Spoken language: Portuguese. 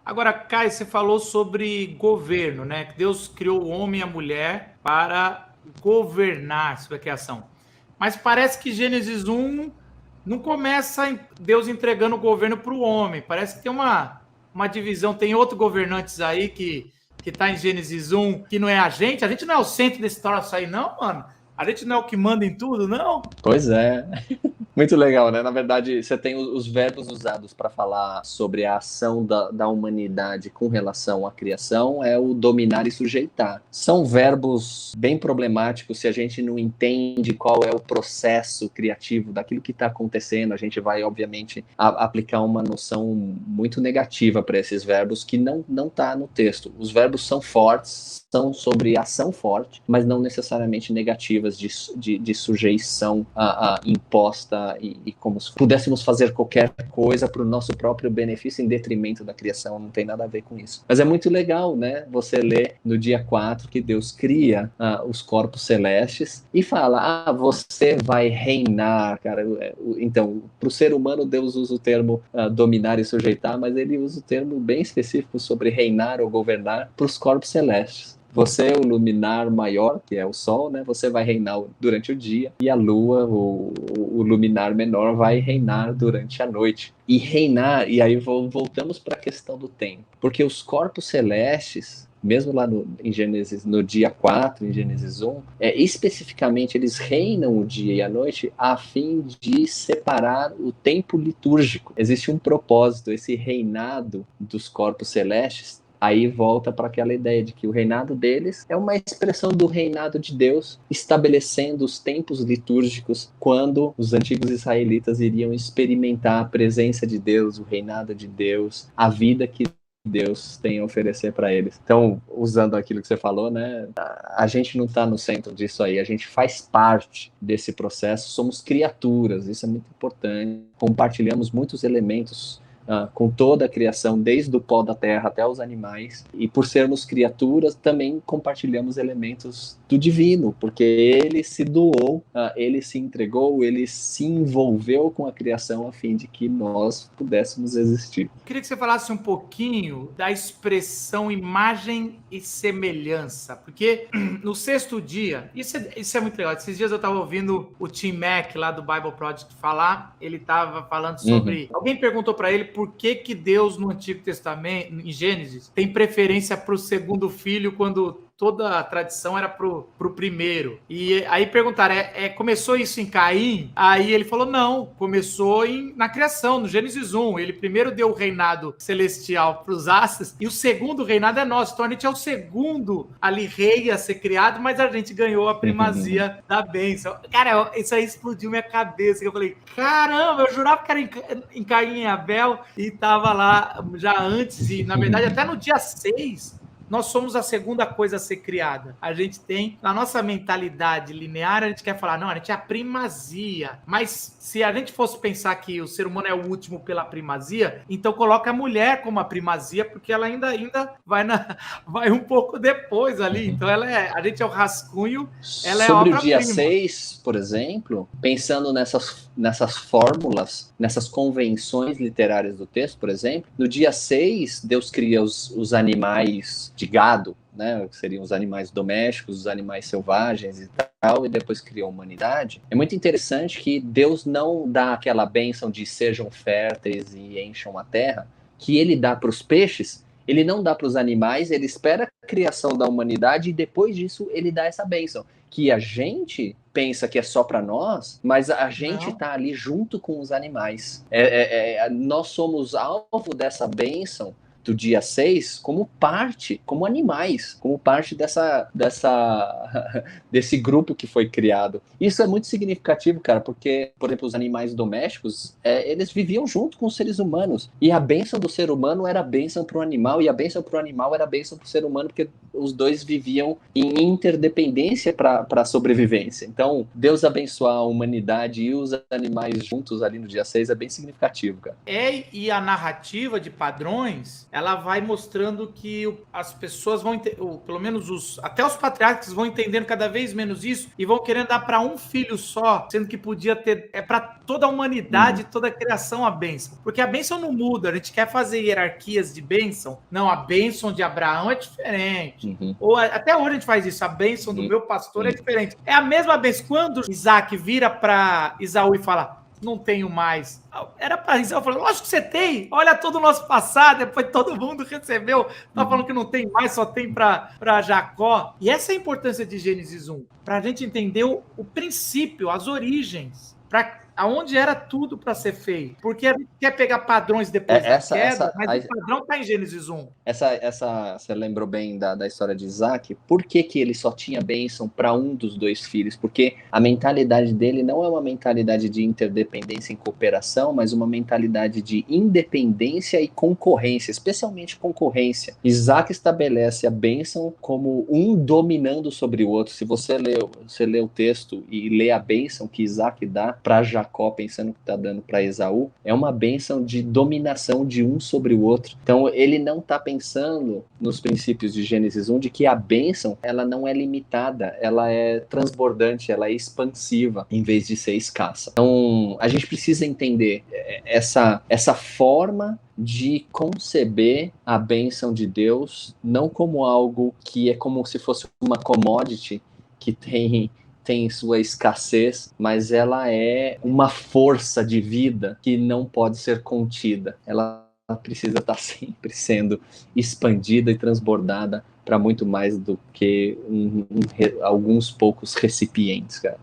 Agora, Caio, você falou sobre governo, né? Que Deus criou o homem e a mulher para governar sobre a criação. Mas parece que Gênesis 1 não começa Deus entregando o governo para o homem. Parece que tem uma divisão, tem outros governantes aí que está em Gênesis 1, que não é a gente. A gente não é o centro desse troço aí, não, mano. A gente não é o que manda em tudo, não. Pois é. Muito legal, né? Na verdade, você tem os verbos usados para falar sobre a ação da humanidade com relação à criação, é o dominar e sujeitar. São verbos bem problemáticos se a gente não entende qual é o processo criativo daquilo que está acontecendo. A gente vai, obviamente, aplicar uma noção muito negativa para esses verbos que não está no texto. Os verbos são fortes, são sobre ação forte, mas não necessariamente negativas de sujeição imposta e como se pudéssemos fazer qualquer coisa para o nosso próprio benefício em detrimento da criação, não tem nada a ver com isso. Mas é muito legal, né? Você lê no dia 4 que Deus cria os corpos celestes e fala, você vai reinar, cara. Então, para o ser humano, Deus usa o termo dominar e sujeitar, mas ele usa o termo bem específico sobre reinar ou governar para os corpos celestes. Você é o luminar maior, que é o Sol, né? Você vai reinar durante o dia, e a Lua, o luminar menor, vai reinar durante a noite. E reinar, e aí voltamos para a questão do tempo. Porque os corpos celestes, mesmo lá em Gênesis, no dia 4, em Gênesis 1, especificamente eles reinam o dia e a noite a fim de separar o tempo litúrgico. Existe um propósito, esse reinado dos corpos celestes. Aí volta para aquela ideia de que o reinado deles é uma expressão do reinado de Deus, estabelecendo os tempos litúrgicos quando os antigos israelitas iriam experimentar a presença de Deus, o reinado de Deus, a vida que Deus tem a oferecer para eles. Então, usando aquilo que você falou, né, a gente não está no centro disso aí, a gente faz parte desse processo, somos criaturas, isso é muito importante, compartilhamos muitos elementos com toda a criação, desde o pó da terra até os animais, e por sermos criaturas, também compartilhamos elementos do divino, porque ele se doou, ele se entregou, ele se envolveu com a criação a fim de que nós pudéssemos existir. Queria que você falasse um pouquinho da expressão imagem e semelhança, porque no sexto dia, isso é muito legal. Esses dias eu estava ouvindo o Tim Mack lá do Bible Project falar, ele estava falando sobre... Alguém perguntou para ele por que Deus no Antigo Testamento, em Gênesis, tem preferência para o segundo filho quando toda a tradição era pro primeiro. E aí perguntaram, começou isso em Caim? Aí ele falou, não, começou na criação, no Gênesis 1. Ele primeiro deu o reinado celestial para os astros, e o segundo reinado é nosso. Então a gente é o segundo ali rei a ser criado, mas a gente ganhou a primazia da bênção. Cara, isso aí explodiu minha cabeça. Eu falei, caramba, eu jurava que era em Caim e Abel, e tava lá já antes, e na verdade até no dia 6, nós somos a segunda coisa a ser criada. A gente tem, na nossa mentalidade linear, a gente quer falar, não, a gente é a primazia. Mas se a gente fosse pensar que o ser humano é o último pela primazia, então coloca a mulher como a primazia, porque ela ainda vai um pouco depois ali. Então a gente é o rascunho, ela é a Sobre o dia obra-prima. 6, por exemplo, pensando nessas fórmulas, nessas convenções literárias do texto, por exemplo, no dia 6, Deus cria os animais de gado, né, que seriam os animais domésticos, os animais selvagens e tal, e depois cria a humanidade. É muito interessante que Deus não dá aquela bênção de sejam férteis e encham a terra, que ele dá para os peixes. Ele não dá para os animais, ele espera a criação da humanidade e depois disso ele dá essa bênção. Que a gente pensa que é só para nós, mas a gente está ali junto com os animais. Nós somos alvo dessa bênção do dia 6 como parte, como animais, como parte desse grupo que foi criado. Isso é muito significativo, cara, porque, por exemplo, os animais domésticos, eles viviam junto com os seres humanos, e a bênção do ser humano era a bênção para o animal, e a bênção para o animal era a bênção para o ser humano, porque os dois viviam em interdependência para a sobrevivência. Então, Deus abençoar a humanidade e os animais juntos ali no dia 6 é bem significativo, cara. E a narrativa de padrões ela vai mostrando que as pessoas vão, pelo menos até os patriarcas vão entendendo cada vez menos isso e vão querendo dar para um filho só, sendo que podia ter, para toda a humanidade, toda a criação a bênção. Porque a bênção não muda, a gente quer fazer hierarquias de bênção. Não, a bênção de Abraão é diferente. Ou até hoje a gente faz isso, a bênção do meu pastor é diferente. É a mesma bênção. Quando Isaac vira para Esaú e fala, não tenho mais. Era para Esaú falar, lógico que você tem. Olha todo o nosso passado, depois todo mundo recebeu. Tá falando que não tem mais, só tem para Jacó. E essa é a importância de Gênesis 1, para a gente entender o princípio, as origens, para aonde era tudo para ser feito. Porque a gente quer pegar padrões depois da queda, mas o padrão está em Gênesis 1. Você lembrou bem da história de Isaac. Por que ele só tinha bênção para um dos dois filhos? Porque a mentalidade dele não é uma mentalidade de interdependência e cooperação, mas uma mentalidade de independência e concorrência, especialmente concorrência. Isaac estabelece a bênção como um dominando sobre o outro. Se você lê o texto e lê a bênção que Isaac dá para Jacó, pensando que está dando para Esaú, é uma bênção de dominação de um sobre o outro. Então ele não está pensando nos princípios de Gênesis 1 de que a bênção ela não é limitada, ela é transbordante, ela é expansiva em vez de ser escassa. Então a gente precisa entender essa forma de conceber a bênção de Deus não como algo que é como se fosse uma commodity que tem sua escassez, mas ela é uma força de vida que não pode ser contida. Ela precisa estar sempre sendo expandida e transbordada para muito mais do que alguns poucos recipientes, cara.